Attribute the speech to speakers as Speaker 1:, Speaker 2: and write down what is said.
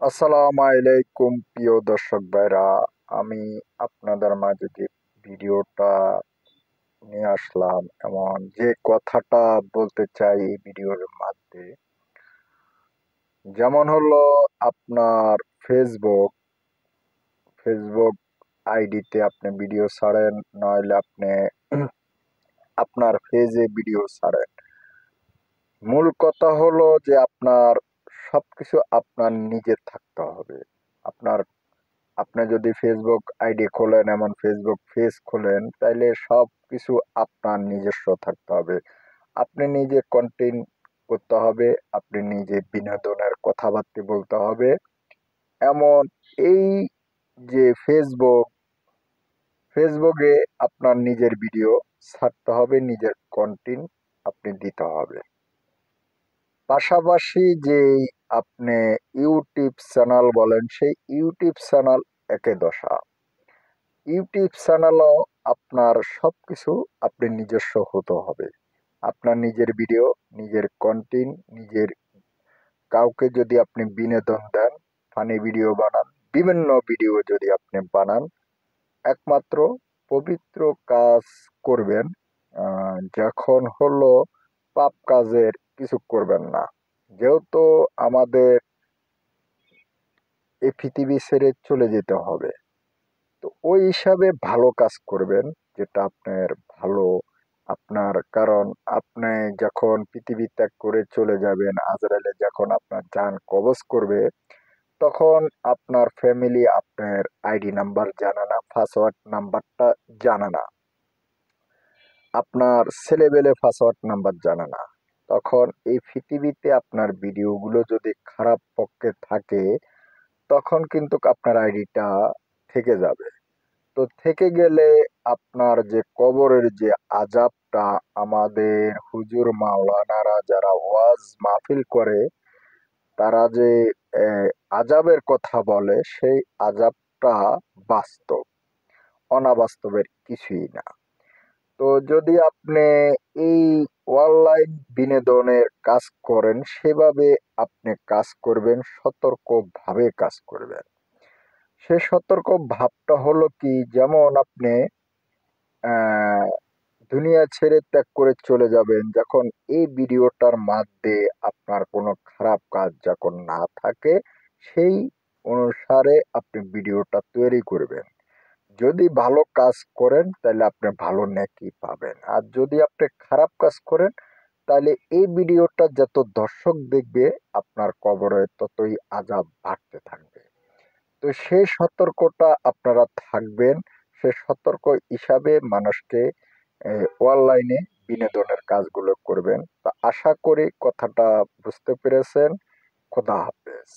Speaker 1: আসসালামু আলাইকুম প্রিয় দর্শক ভাইরা। আমি আপনাদের মাঝে যে ভিডিওটা নিয়ে আসলাম, এমন যে কথাটা বলতে চাই এই ভিডিওর মধ্যে, যেমন হলো আপনার ফেসবুক ফেসবুক আইডিতে আপনি ভিডিও ছাড়েন, নইলে আপনি আপনার পেজে ভিডিও ছাড়েন। মূল কথা হলো যে আপনার সবকিছু আপনার নিজের থাকতে হবে। আপনার আপনি যদি ফেসবুক আইডি খোলেন, এমন ফেসবুক পেজ খোলেন, তাইলে সব কিছু আপনার নিজস্ব থাকতে হবে। আপনি নিজে কন্টেন্ট করতে হবে, আপনি নিজে বিনোদনের কথাবার্তা বলতে হবে। এমন এই যে ফেসবুকে আপনার নিজের ভিডিও ছাড়তে হবে, নিজের কন্টেন্ট আপনি দিতে হবে। পাশাপাশি যে আপনি ইউটিউব চ্যানেল বলেন, সেই ইউটিউব চ্যানেল একে দশা। ইউটিউব চ্যানেলও আপনার সবকিছু আপনি নিজস্ব হতে হবে। আপনার নিজের ভিডিও, নিজের কন্টেন্ট, নিজের কাউকে যদি আপনি বিনোদন দেন, ফানি ভিডিও বানান, বিভিন্ন ভিডিও যদি আপনি বানান, একমাত্র পবিত্র কাজ করবেন। যখন হলো পাপ কাজের কিছু করবেন না। যেহেতু আমাদের এই পৃথিবী ছেড়ে চলে যেতে হবে, তো ওই হিসাবে ভালো কাজ করবেন, যেটা আপনার ভালো। আপনার কারণ আপনি যখন পৃথিবী ত্যাগ করে চলে যাবেন, আজরাইলে যখন আপনার জান কবজ করবে, তখন আপনার ফ্যামিলি আপনার আইডি নাম্বার জানে না, পাসওয়ার্ড নাম্বারটা জানে না, আপনার ছেলেবেলে পাসওয়ার্ড নাম্বার জানে না। তখন এই পৃথিবীতে আপনার ভিডিওগুলো যদি খারাপ পক্ষে থাকে, তখন কিন্তু আপনার আইডিটা থেকে যাবে। তো থেকে গেলে আপনার যে কবরের যে আযাবটা, আমাদের হুজুর মাওলানারা যারা ওয়াজ মাহফিল করে, তারা যে আযাবের কথা বলে, সেই আযাবটা বাস্তব, অনাবাস্তবের কিছুই না। তো যদি আপনি এই অনলাইন বিনোদনের কাজ করেন, সেভাবে আপনি কাজ করবেন, সতর্কভাবে কাজ করবেন। সে সতর্ক ভাবটা হলো কি, যেমন আপনি আহ, দুনিয়া ছেড়ে ত্যাগ করে চলে যাবেন, যখন এই ভিডিওটার মধ্যে আপনার কোনো খারাপ কাজ যখন না থাকে, সেই অনুসারে আপনি ভিডিওটা তৈরি করবেন। যদি ভালো কাজ করেন, তাহলে আপনি ভালো নেকি পাবেন। আর যদি আপনি খারাপ কাজ করেন, তাহলে এই ভিডিওটা যত দর্শক দেখবে, আপনার কবরে ততই আযাব বাড়তে থাকবে। তো সেই সতর্কটা আপনারা থাকবেন। সে সতর্ক হিসাবে মানুষকে অনলাইনে বিনোদনের কাজগুলো করবেন। তা আশা করি কথাটা বুঝতে পেরেছেন। খোদা হাফেজ।